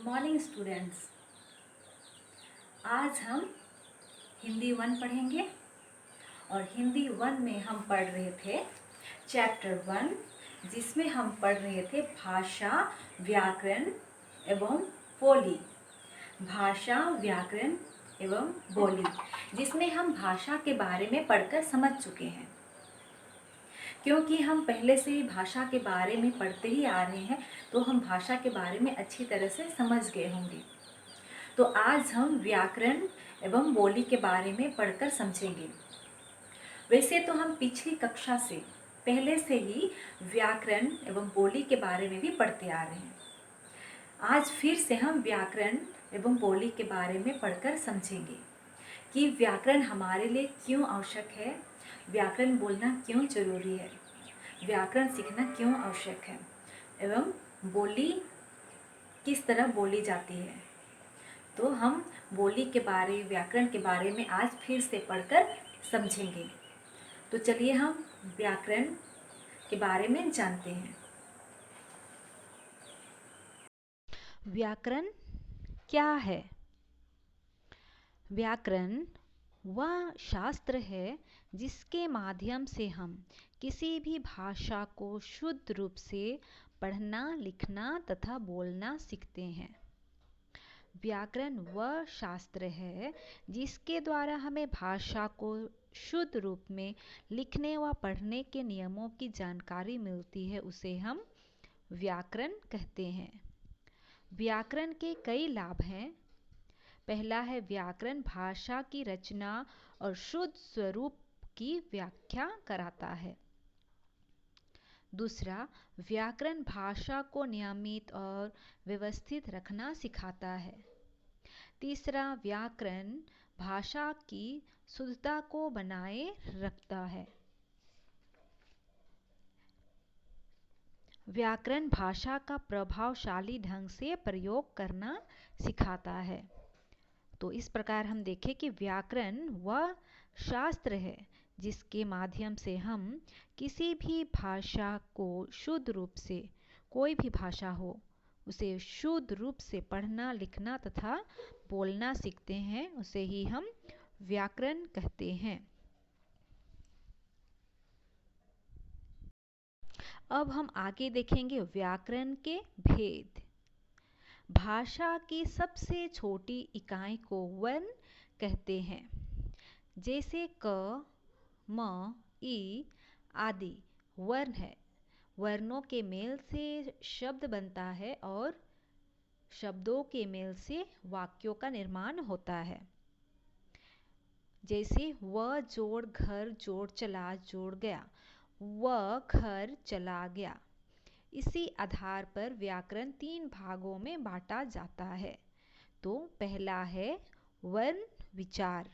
Good morning students. आज हम हिंदी 1 पढ़ेंगे और हिंदी 1 में हम पढ़ रहे थे चैप्टर 1, जिसमें हम पढ़ रहे थे भाषा, व्याकरण एवं बोली। भाषा, व्याकरण एवं बोली, जिसमें हम भाषा के बारे में पढ़कर समझ चुके हैं, क्योंकि हम पहले से ही भाषा के बारे में पढ़ते ही आ रहे हैं, तो हम भाषा के बारे में अच्छी तरह से समझ गए होंगे। तो आज हम व्याकरण एवं बोली के बारे में पढ़कर समझेंगे। वैसे तो हम पिछली कक्षा से पहले से ही व्याकरण एवं बोली के बारे में भी पढ़ते आ रहे हैं। आज फिर से हम व्याकरण एवं बोली के बारे में पढ़कर समझेंगे कि व्याकरण हमारे लिए क्यों आवश्यक है, व्याकरण बोलना क्यों जरूरी है, व्याकरण सीखना क्यों आवश्यक है एवं बोली किस तरह बोली जाती है। तो हम बोली के बारे, व्याकरण के बारे में आज फिर से पढ़कर समझेंगे। तो चलिए हम व्याकरण के बारे में जानते हैं। व्याकरण क्या है? व्याकरण वह शास्त्र है जिसके माध्यम से हम किसी भी भाषा को शुद्ध रूप से पढ़ना, लिखना तथा बोलना सीखते हैं। व्याकरण वह शास्त्र है जिसके द्वारा हमें भाषा को शुद्ध रूप में लिखने व पढ़ने के नियमों की जानकारी मिलती है, उसे हम व्याकरण कहते हैं। व्याकरण के कई लाभ हैं। पहला है, व्याकरण भाषा की रचना और शुद्ध स्वरूप की व्याख्या कराता है। दूसरा, व्याकरण भाषा को नियमित और व्यवस्थित रखना सिखाता है। तीसरा, व्याकरण भाषा की शुद्धता को बनाए रखता है। व्याकरण भाषा का प्रभावशाली ढंग से प्रयोग करना सिखाता है। तो इस प्रकार हम देखें कि व्याकरण वह शास्त्र है जिसके माध्यम से हम किसी भी भाषा को शुद्ध रूप से, कोई भी भाषा हो, उसे शुद्ध रूप से पढ़ना, लिखना तथा बोलना सीखते हैं, उसे ही हम व्याकरण कहते हैं। अब हम आगे देखेंगे व्याकरण के भेद। भाषा की सबसे छोटी इकाई को वर्ण कहते हैं। जैसे क, म, ई आदि वर्ण है। वर्णों के मेल से शब्द बनता है और शब्दों के मेल से वाक्यों का निर्माण होता है। जैसे व जोड़ घर जोड़ चला जोड़ गया, व घर चला गया। इसी आधार पर व्याकरण 3 भागों में बांटा जाता है। तो पहला है वर्ण विचार।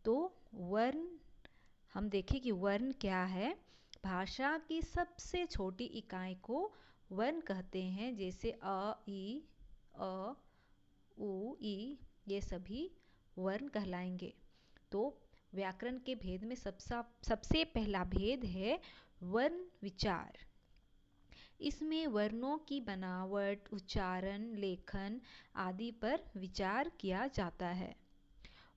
तो वर्ण, हम देखें कि वर्ण क्या है। भाषा की सबसे छोटी इकाई को वर्ण कहते हैं। जैसे अ, ई, अ, उ, ई, ये सभी वर्ण कहलाएंगे। तो व्याकरण के भेद में सबसे पहला भेद है वर्ण विचार। इसमें वर्णों की बनावट, उच्चारण, लेखन आदि पर विचार किया जाता है।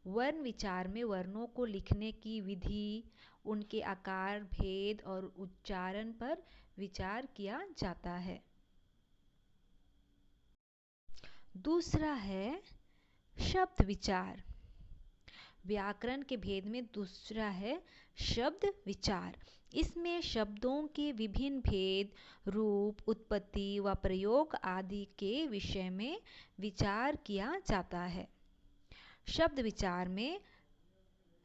वर्ण विचार में वर्णों को लिखने की विधि, उनके आकार, भेद और उच्चारण पर विचार किया जाता है। दूसरा है शब्द विचार। व्याकरण के भेद में दूसरा है शब्द विचार। इसमें शब्दों के विभिन्न भेद, रूप, उत्पत्ति व प्रयोग आदि के विषय में विचार किया जाता है। शब्द विचार में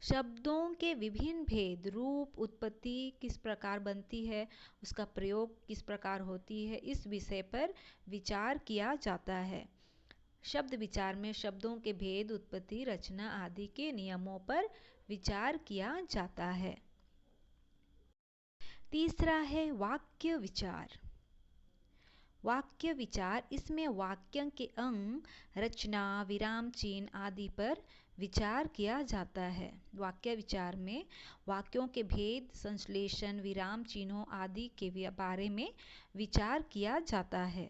शब्दों के विभिन्न भेद, रूप, उत्पत्ति किस प्रकार बनती है, उसका प्रयोग किस प्रकार होती है, इस विषय पर विचार किया जाता है। शब्द विचार में शब्दों के भेद, उत्पत्ति, रचना आदि के नियमों पर विचार किया जाता है। तीसरा है वाक्य विचार। वाक्य विचार, इसमें वाक्य के अंग, रचना, विराम चिन्ह आदि पर विचार किया जाता है। वाक्य विचार में वाक्यों के भेद, संश्लेषण, विराम चिन्हों आदि के बारे में विचार किया जाता है।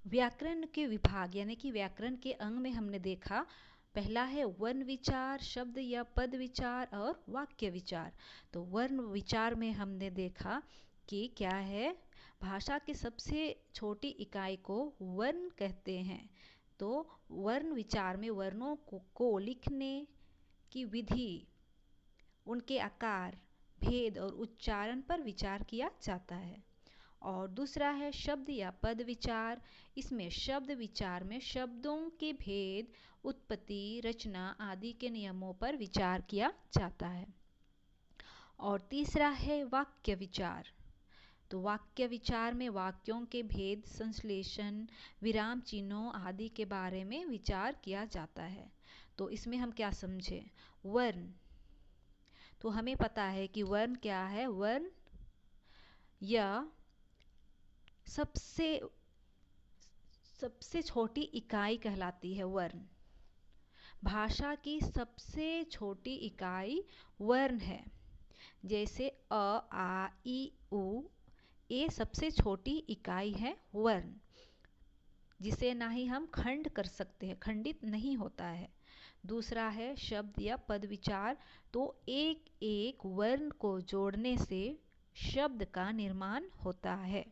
व्याकरण के विभाग यानी कि व्याकरण के अंग में हमने देखा, पहला है वर्ण विचार, शब्द या पद विचार और वाक्य विचार। तो वर्ण विचार में हमने देखा कि क्या है, भाषा की सबसे छोटी इकाई को वर्ण कहते हैं। तो वर्ण विचार में वर्णों को लिखने की विधि, उनके आकार, भेद और उच्चारण पर विचार किया जाता है। और दूसरा है शब्द या पद विचार। इसमें शब्द विचार में शब्दों के भेद, उत्पत्ति, रचना आदि के नियमों पर विचार किया जाता है। और तीसरा है वाक्य विचार। तो वाक्य विचार में वाक्यों के भेद, संश्लेषण, विराम चिन्हों आदि के बारे में विचार किया जाता है। तो इसमें हम क्या समझे, वर्ण, तो हमें पता है कि वर्ण क्या है। वर्ण या सबसे छोटी इकाई कहलाती है वर्ण। भाषा की सबसे छोटी इकाई वर्ण है। जैसे अ, आ, इ, उ, ये सबसे छोटी इकाई है वर्ण, जिसे ना ही हम खंड कर सकते हैं, खंडित नहीं होता है। दूसरा है शब्द या पद विचार। तो एक एक वर्ण को जोड़ने से शब्द का निर्माण होता है।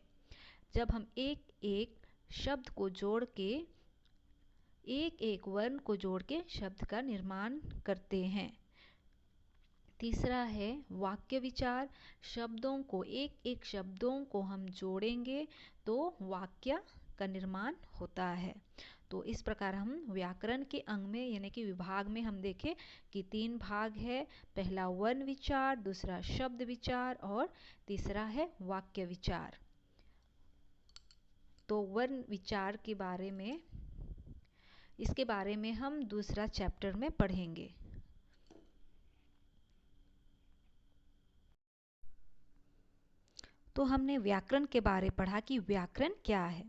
जब हम एक एक शब्द को जोड़ के, एक एक वर्ण को जोड़ के शब्द का निर्माण करते हैं। तीसरा है वाक्य विचार। शब्दों को, एक एक शब्दों को हम जोड़ेंगे तो वाक्य का निर्माण होता है। तो इस प्रकार हम व्याकरण के अंग में यानी कि विभाग में हम देखें कि 3 भाग है। पहला वर्ण विचार, दूसरा शब्द विचार और तीसरा है वाक्य विचार। तो वर्ण विचार के बारे में, इसके बारे में हम दूसरा चैप्टर में पढ़ेंगे। तो हमने व्याकरण के बारे पढ़ा कि व्याकरण क्या है।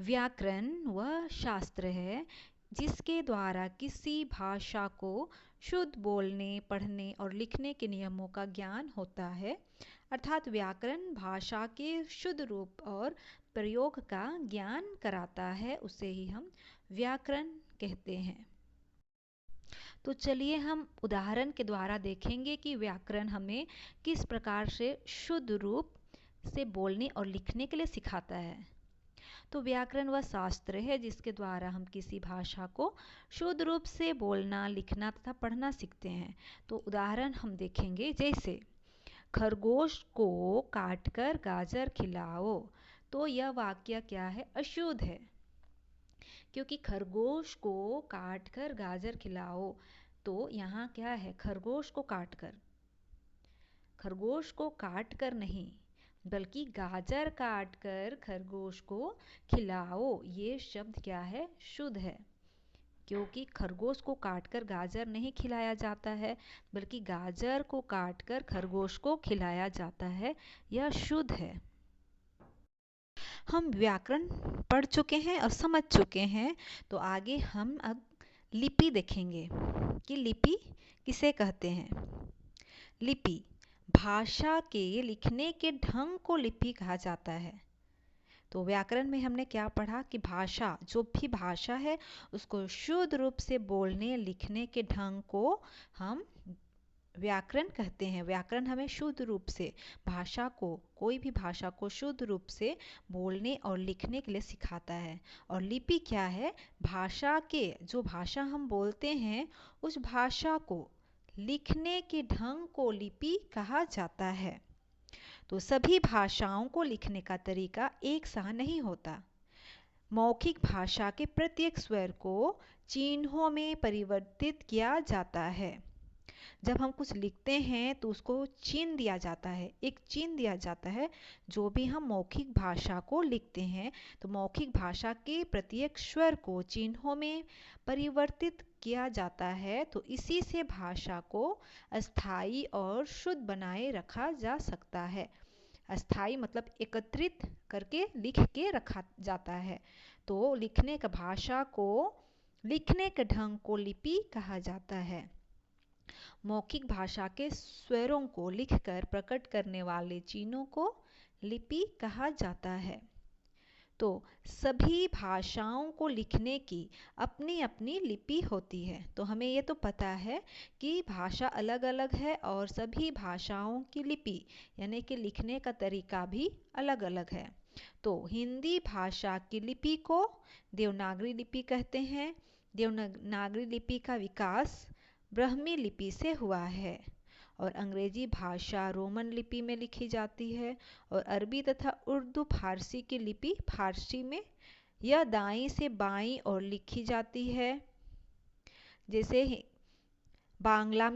व्याकरण वह शास्त्र है जिसके द्वारा किसी भाषा को शुद्ध बोलने, पढ़ने और लिखने के नियमों का ज्ञान होता है। अर्थात व्याकरण भाषा के शुद्ध रूप और प्रयोग का ज्ञान कराता है, उसे ही हम व्याकरण कहते हैं। तो चलिए हम उदाहरण के द्वारा देखेंगे कि व्याकरण हमें किस प्रकार से शुद्ध रूप से बोलने और लिखने के लिए सिखाता है। तो व्याकरण वह शास्त्र है जिसके द्वारा हम किसी भाषा को शुद्ध रूप से बोलना, लिखना तथा पढ़ना सीखते हैं। तो उदाहरण हम देखेंगे, जैसे खरगोश को काटकर गाजर खिलाओ। तो यह वाक्य क्या है, अशुद्ध है, क्योंकि खरगोश को काटकर गाजर खिलाओ। तो यहाँ क्या है, खरगोश को काटकर, खरगोश को काटकर नहीं बल्कि गाजर काटकर खरगोश को खिलाओ, ये शब्द क्या है, शुद्ध है। क्योंकि खरगोश को काटकर गाजर नहीं खिलाया जाता है, बल्कि गाजर को काटकर खरगोश को खिलाया जाता है, यह शुद्ध है। हम व्याकरण पढ़ चुके हैं और समझ चुके हैं। तो आगे हम अब लिपि देखेंगे कि लिपि किसे कहते हैं। लिपि, भाषा के लिखने के ढंग को लिपि कहा जाता है। तो व्याकरण में हमने क्या पढ़ा कि भाषा, जो भी भाषा है उसको शुद्ध रूप से बोलने, लिखने के ढंग को हम व्याकरण कहते हैं। व्याकरण हमें शुद्ध रूप से भाषा को, कोई भी भाषा को शुद्ध रूप से बोलने और लिखने के लिए सिखाता है। और लिपि क्या है, भाषा के, जो भाषा हम बोलते हैं उस भाषा को लिखने के ढंग को लिपि कहा जाता है। तो सभी भाषाओं को लिखने का तरीका एक सा नहीं होता। मौखिक भाषा के प्रत्येक स्वर को चिन्हों में परिवर्तित किया जाता है। जब हम कुछ लिखते हैं तो उसको चिन्ह दिया जाता है, एक चिन्ह दिया जाता है। जो भी हम मौखिक भाषा को लिखते हैं तो मौखिक भाषा के प्रत्येक स्वर को चिन्हों में परिवर्तित किया जाता है। तो इसी से भाषा को अस्थायी और शुद्ध बनाए रखा जा सकता है। अस्थायी मतलब एकत्रित करके लिख के रखा जाता है। तो लिखने का, भाषा को लिखने के ढंग को लिपि कहा जाता है। मौखिक भाषा के स्वरों को लिखकर प्रकट करने वाले चिन्हों को लिपि कहा जाता है। तो सभी भाषाओं को लिखने की अपनी अपनी लिपि होती है। तो हमें ये तो पता है कि भाषा अलग अलग है और सभी भाषाओं की लिपि यानी कि लिखने का तरीका भी अलग अलग है। तो हिंदी भाषा की लिपि को देवनागरी लिपि कहते हैं। देवनागरी लिपि का विकास ब्राह्मी लिपि से हुआ है और अंग्रेजी भाषा रोमन लिपि में लिखी जाती है और अरबी तथा उर्दू फारसी की लिपि फारसी में यह दाईं से बाईं ओर लिखी जाती है। जैसे बांग्ला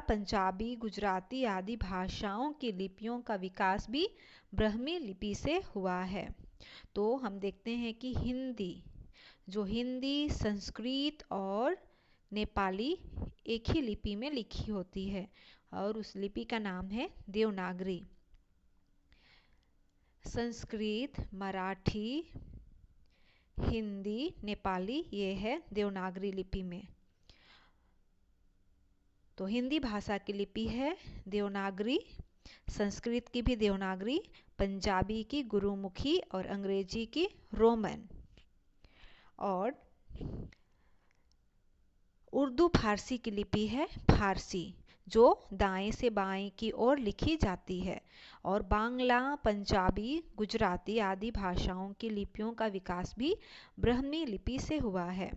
पंजाबी गुजराती आदि भाषाओं की लिपियों का विकास भी ब्राह्मी लिपि से हुआ है। तो हम देखते हैं कि हिंदी संस्कृत और नेपाली एक ही लिपि में लिखी होती है और उस लिपि का नाम है देवनागरी। संस्कृत, मराठी, हिंदी, नेपाली ये है देवनागरी लिपि में। तो हिंदी भाषा की लिपि है देवनागरी, संस्कृत की भी देवनागरी, पंजाबी की गुरुमुखी और अंग्रेजी की रोमन और उर्दू फारसी की लिपि है फारसी जो दाएं से बाएं की ओर लिखी जाती है और बांग्ला पंजाबी गुजराती आदि भाषाओं की लिपियों का विकास भी ब्राह्मी लिपि से हुआ है।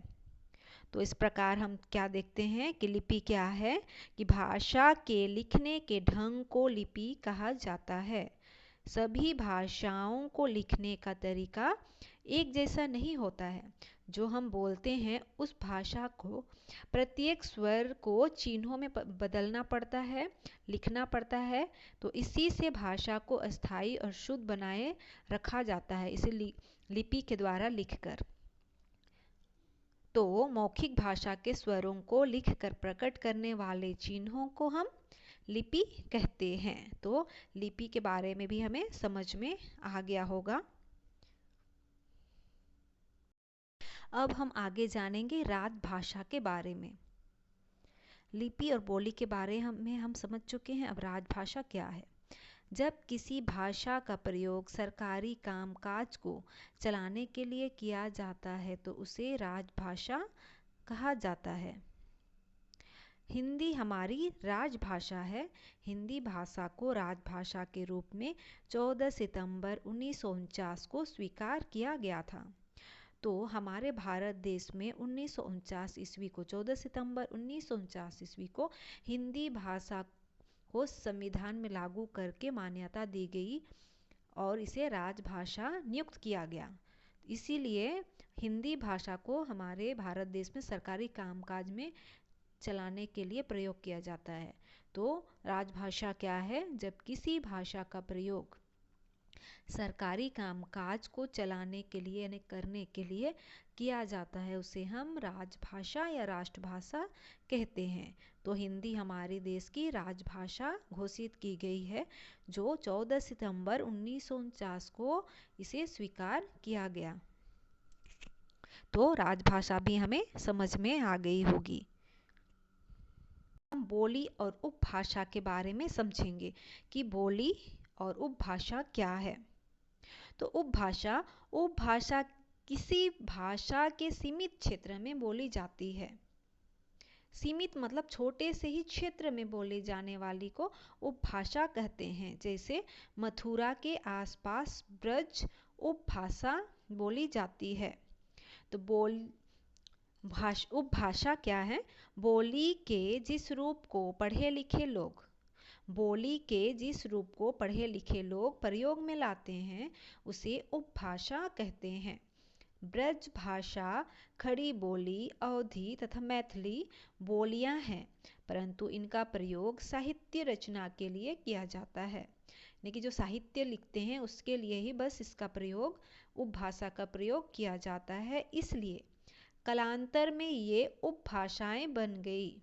तो इस प्रकार हम क्या देखते हैं कि लिपि क्या है कि भाषा के लिखने के ढंग को लिपि कहा जाता है। सभी भाषाओं को लिखने का तरीका एक जैसा नहीं होता है। जो हम बोलते हैं उस भाषा को प्रत्येक स्वर को चिन्हों में बदलना पड़ता है, लिखना पड़ता है। तो इसी से भाषा को अस्थायी और शुद्ध बनाए रखा जाता है, इसे लिपि के द्वारा लिखकर। तो मौखिक भाषा के स्वरों को लिखकर प्रकट करने वाले चिन्हों को हम लिपि कहते हैं। तो लिपि के बारे में भी हमें समझ में आ गया होगा। अब हम आगे जानेंगे राजभाषा के बारे में। लिपि और बोली के बारे में हम समझ चुके हैं। अब राजभाषा क्या है? जब किसी भाषा का प्रयोग सरकारी कामकाज को चलाने के लिए किया जाता है तो उसे राजभाषा कहा जाता है। हिंदी हमारी राजभाषा है। हिंदी भाषा को राजभाषा के रूप में 14 सितंबर 1949 को स्वीकार किया गया था। तो हमारे भारत देश में 1949 ईस्वी को 14 सितंबर 1949 ईस्वी को हिंदी भाषा को संविधान में लागू करके मान्यता दी गई और इसे राजभाषा नियुक्त किया गया। इसीलिए हिंदी भाषा को हमारे भारत देश में सरकारी कामकाज में चलाने के लिए प्रयोग किया जाता है। तो राजभाषा क्या है? जब किसी भाषा का प्रयोग सरकारी कामकाज को चलाने के लिए यानी करने के लिए किया जाता है उसे हम राजभाषा या राष्ट्रभाषा कहते हैं। तो हिंदी हमारे देश की राजभाषा घोषित की गई है जो 14 सितंबर 1949 को इसे स्वीकार किया गया। तो राजभाषा भी हमें समझ में आ गई होगी। हम बोली और उपभाषा के बारे में समझेंगे कि बोली और उपभाषा क्या है। तो उपभाषा किसी भाषा के सीमित क्षेत्र में बोली जाती है। सीमित मतलब छोटे से ही क्षेत्र में बोले जाने वाली को उपभाषा कहते हैं। जैसे मथुरा के आसपास ब्रज उपभाषा बोली जाती है। तो उपभाषा क्या है? बोली के जिस रूप को पढ़े लिखे लोग प्रयोग में लाते हैं उसे उपभाषा कहते हैं। ब्रज भाषा, खड़ी बोली, अवधी तथा मैथिली बोलियां हैं, परंतु इनका प्रयोग साहित्य रचना के लिए किया जाता है। यानी कि जो साहित्य लिखते हैं उसके लिए ही बस इसका प्रयोग, उपभाषा का प्रयोग किया जाता है। इसलिए कालांतर में ये उपभाषाएं बन गई।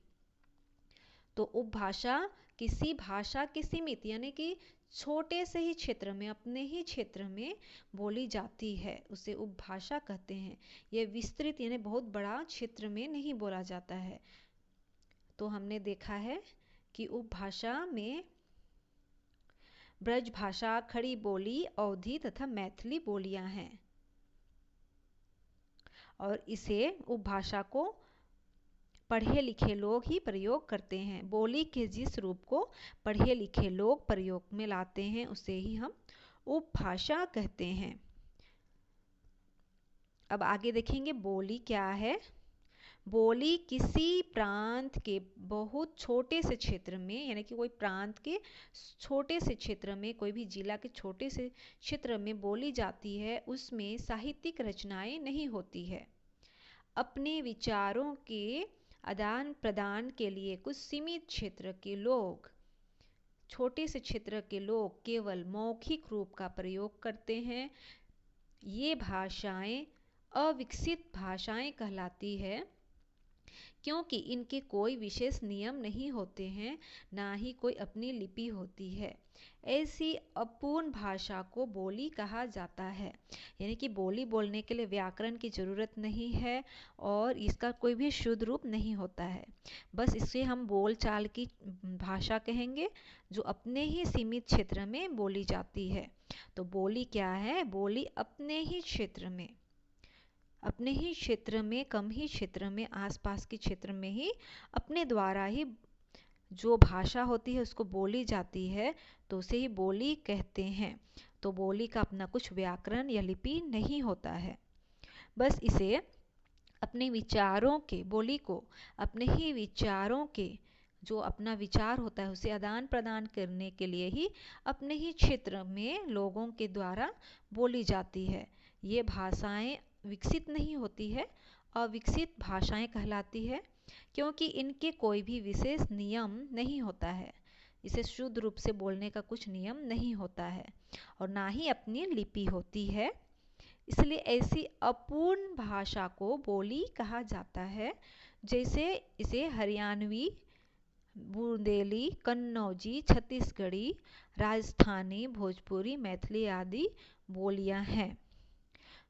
तो उपभाषा किसी भाषा के सीमित यानी कि छोटे से ही क्षेत्र में, अपने ही क्षेत्र में बोली जाती है उसे उपभाषा कहते हैं। यह विस्तृत यानी बहुत बड़ा क्षेत्र में नहीं बोला जाता है। तो हमने देखा है कि उपभाषा में ब्रज भाषा, खड़ी बोली, अवधी तथा मैथिली बोलियां हैं और इसे उपभाषा को पढ़े लिखे लोग ही प्रयोग करते हैं। बोली के जिस रूप को पढ़े लिखे लोग प्रयोग में लाते हैं उसे ही हम उपभाषा कहते हैं। अब आगे देखेंगे बोली क्या है। बोली किसी प्रांत के बहुत छोटे से क्षेत्र में, यानी कि कोई प्रांत के छोटे से क्षेत्र में, कोई भी जिला के छोटे से क्षेत्र में बोली जाती है, उसमें साहित्यिक रचनाएं नहीं होती है। अपने विचारों के आदान प्रदान के लिए कुछ सीमित क्षेत्र के लोग, छोटे से क्षेत्र के लोग केवल मौखिक रूप का प्रयोग करते हैं। ये भाषाएं अविकसित भाषाएं कहलाती है क्योंकि इनके कोई विशेष नियम नहीं होते हैं, ना ही कोई अपनी लिपि होती है। ऐसी अपूर्ण भाषा को बोली कहा जाता है। यानी कि बोली बोलने के लिए व्याकरण की ज़रूरत नहीं है और इसका कोई भी शुद्ध रूप नहीं होता है। बस इसे हम बोलचाल की भाषा कहेंगे जो अपने ही सीमित क्षेत्र में बोली जाती है। तो बोली क्या है? बोली अपने ही क्षेत्र में, अपने ही क्षेत्र में, कम ही क्षेत्र में, आसपास के क्षेत्र में ही अपने द्वारा ही जो भाषा होती है उसको बोली जाती है, तो उसे ही बोली कहते हैं। तो बोली का अपना कुछ व्याकरण या लिपि नहीं होता है। बस इसे अपने विचारों के, बोली को अपने ही विचारों के, जो अपना विचार होता है उसे आदान प्रदान करने के लिए ही अपने ही क्षेत्र में लोगों के द्वारा बोली जाती है। ये भाषाएं विकसित नहीं होती है, अविकसित भाषाएं कहलाती है क्योंकि इनके कोई भी विशेष नियम नहीं होता है। इसे शुद्ध रूप से बोलने का कुछ नियम नहीं होता है और ना ही अपनी लिपि होती है। इसलिए ऐसी अपूर्ण भाषा को बोली कहा जाता है। जैसे इसे हरियाणवी, बुंदेली, कन्नौजी, छत्तीसगढ़ी, राजस्थानी, भोजपुरी, मैथिली आदि बोलियां हैं।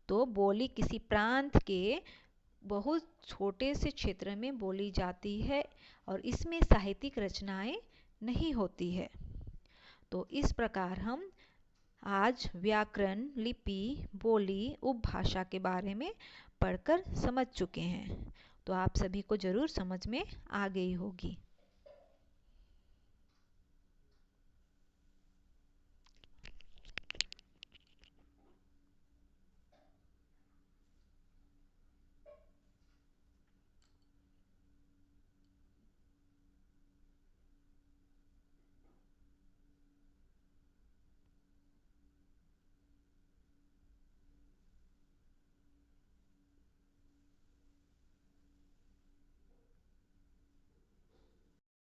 तो बोली किसी प्रांत के बहुत छोटे से क्षेत्र में बोली जाती है और इसमें साहित्यिक रचनाएं नहीं होती है। तो इस प्रकार हम आज व्याकरण, लिपि, बोली, उपभाषा के बारे में पढ़कर समझ चुके हैं। तो आप सभी को जरूर समझ में आ गई होगी।